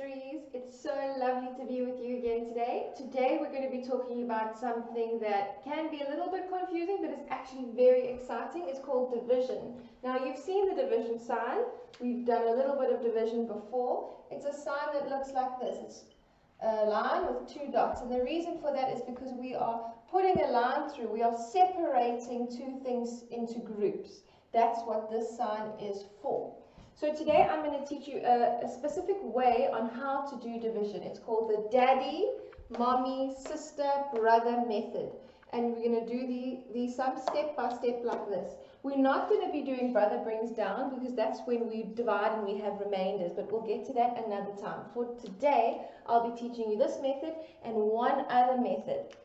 threes. It's so lovely to be with you again today. Today we're going to be talking about something that can be a little bit confusing, but it's actually very exciting. It's called division. Now you've seen the division sign. We've done a little bit of division before. It's a sign that looks like this. It's a line with two dots, and the reason for that is because we are putting a line through. We are separating two things into groups. That's what this sign is for. So today I'm going to teach you a specific way on how to do division. It's called the daddy, mommy, sister, brother method. And we're going to do the sum step by step like this. We're not going to be doing brother brings down because that's when we divide and we have remainders, but we'll get to that another time. For today, I'll be teaching you this method and one other method.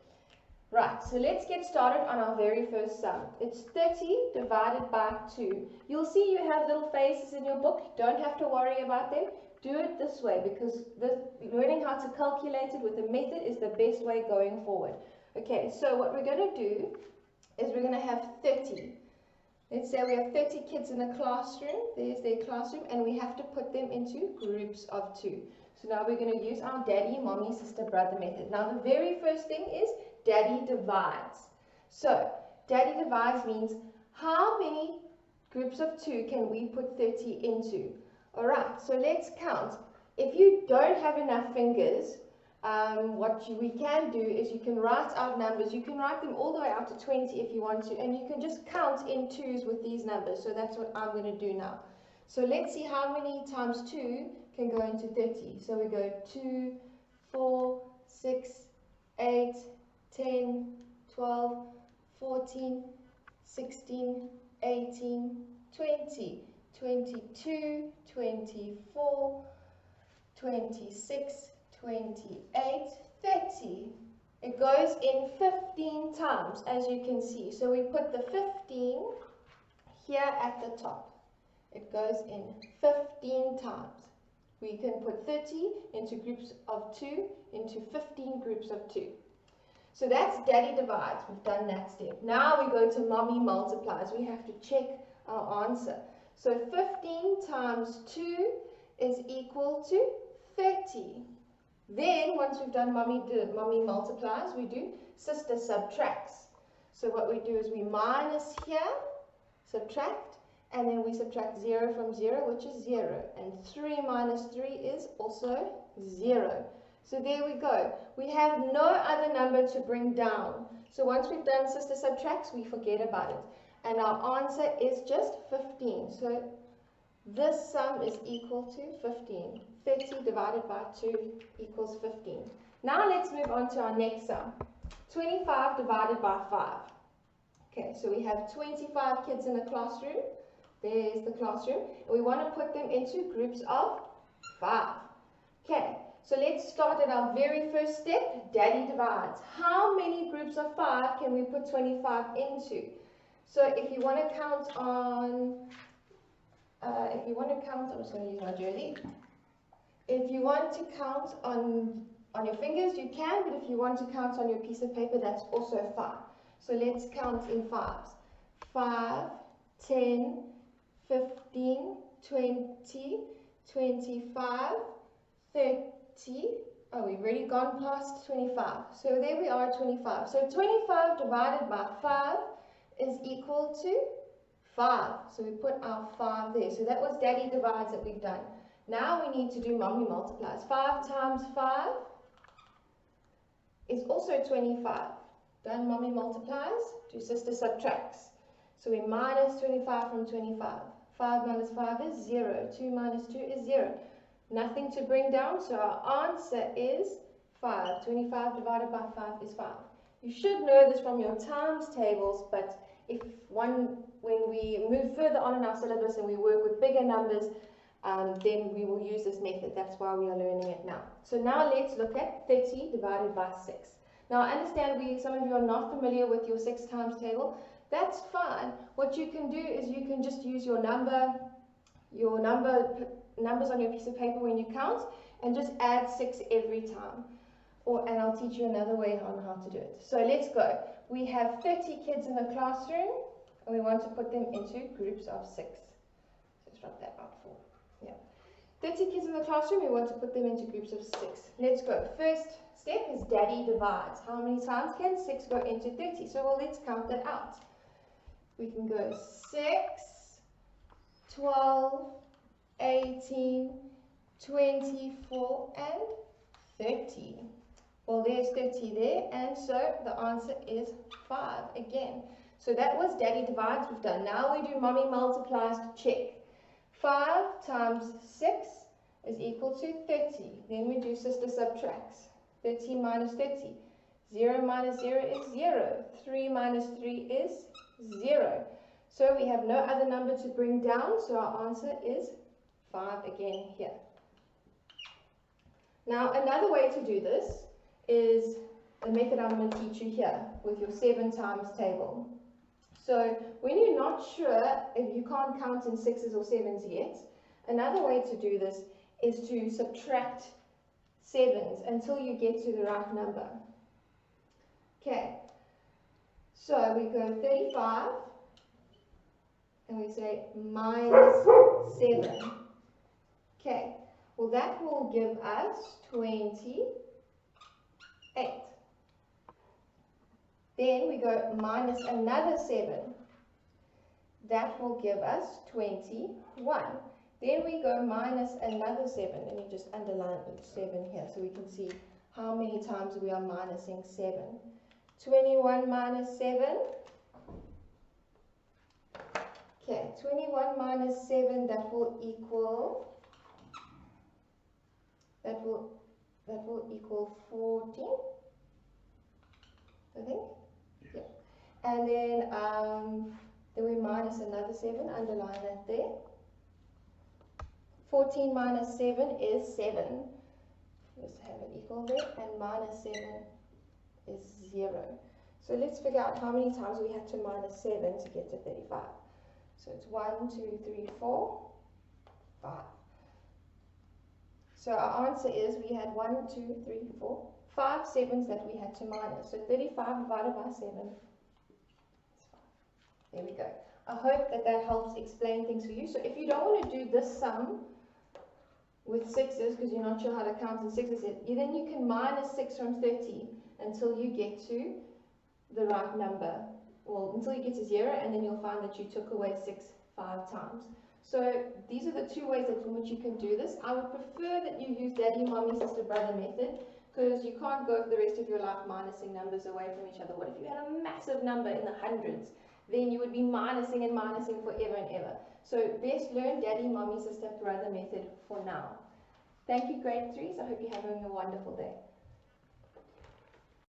Right, so let's get started on our very first sum. It's 30 divided by 2. You'll see you have little faces in your book. Don't have to worry about them. Do it this way because learning how to calculate it with a method is the best way going forward. Okay, so what we're going to do is we're going to have 30. Let's say we have 30 kids in a classroom. There's their classroom, and we have to put them into groups of 2. So now we're going to use our daddy, mommy, sister, brother method. Now the very first thing is daddy divides. So daddy divides means how many groups of 2 can we put 30 into? Alright, so let's count. If you don't have enough fingers, what we can do is you can write out numbers. You can write them all the way up to 20 if you want to, and you can just count in 2s with these numbers. So that's what I'm going to do now. So let's see how many times 2 can go into 30. So we go 2, 4, 6, 8, 10, 12, 14, 16, 18, 20, 22, 24, 26, 28, 30. It goes in 15 times, as you can see. So we put the 15 here at the top. It goes in 15 times. We can put 30 into groups of 2, into 15 groups of 2. So that's daddy divides. We've done that step. Now we go to mommy multiplies. We have to check our answer. So 15 times 2 is equal to 30. Then, once we've done mommy multiplies, we do sister subtracts. So what we do is we minus here, subtract, and then we subtract 0 from 0, which is 0. And 3 minus 3 is also 0. So there we go. We have no other number to bring down. So once we've done sister subtracts, we forget about it. And our answer is just 15. So this sum is equal to 15. 30 divided by 2 equals 15. Now let's move on to our next sum. 25 divided by 5. Okay, so we have 25 kids in the classroom. There's the classroom. And we want to put them into groups of 5. Okay, so let's start at our very first step, daddy divides. How many groups of 5 can we put 25 into? So if you want to count on, I'm just going to use my jersey. If you want to count on your fingers, you can, but if you want to count on your piece of paper, that's also fine. So let's count in 5s. 5, 10, 15, 20, 25, 30. Oh, we've already gone past 25. So there we are at 25. So 25 divided by 5 is equal to 5. So we put our 5 there. So that was daddy divides that we've done. Now we need to do mommy multiplies. 5 times 5 is also 25. Done mommy multiplies, do sister subtracts. So we minus 25 from 25. 5 minus 5 is 0. 2 minus 2 is 0. Nothing to bring down, so our answer is 5. 25 divided by 5 is 5. You should know this from your times tables, but when we move further on in our syllabus and we work with bigger numbers, then we will use this method. That's why we are learning it now. So now let's look at 30 divided by 6. Now I understand some of you are not familiar with your 6 times table. That's fine. What you can do is you can just use your numbers on your piece of paper when you count, and just add 6 every time. And I'll teach you another way on how to do it. So let's go. We have 30 kids in the classroom, and we want to put them into groups of 6. Let's write that out for. Yeah. 30 kids in the classroom, we want to put them into groups of 6. Let's go. First step is daddy divides. How many times can 6 go into 30? So well, let's count that out. We can go 6, 12, 18, 24, and 30. Well, there's 30 there, and so the answer is 5 again. So that was daddy divides we've done. Now we do mommy multiplies to check. 5 times 6 is equal to 30. Then we do sister subtracts. 30 minus 30. 0 minus 0 is 0. 3 minus 3 is 0. So we have no other number to bring down, so our answer is 5 again here. Now another way to do this is the method I'm going to teach you here with your 7 times table. So when you're not sure if you can't count in 6s or 7s yet, another way to do this is to subtract 7s until you get to the right number. Okay, so we go 35 and we say minus 7. Okay, well that will give us 28. Then we go minus another 7. That will give us 21. Then we go minus another 7. Let me just underline each 7 here so we can see how many times we are minusing 7. 21 minus 7. Okay, 21 minus 7, that will equal 14, I think. Yeah. And then we minus another 7, underline that there. 14 minus 7 is 7. Just have it equal there, and minus 7 is 0. So let's figure out how many times we have to minus 7 to get to 35. So it's 1, 2, 3, 4, 5. So our answer is we had 1, 2, 3, 4, 5 7s that we had to minus. So 35 divided by 7 is 5. There we go. I hope that that helps explain things for you. So if you don't want to do this sum with 6s because you're not sure how to count in 6s, then you can minus 6 from 30 until you get to the right number. Well, until you get to 0, and then you'll find that you took away 6 5 times. So these are the 2 ways in which you can do this. I would prefer that you use daddy, mommy, sister, brother method, because you can't go for the rest of your life minusing numbers away from each other. What if you had a massive number in the hundreds? Then you would be minusing and minusing forever and ever. So best learn daddy, mommy, sister, brother method for now. Thank you, grade 3s. I hope you're having a wonderful day.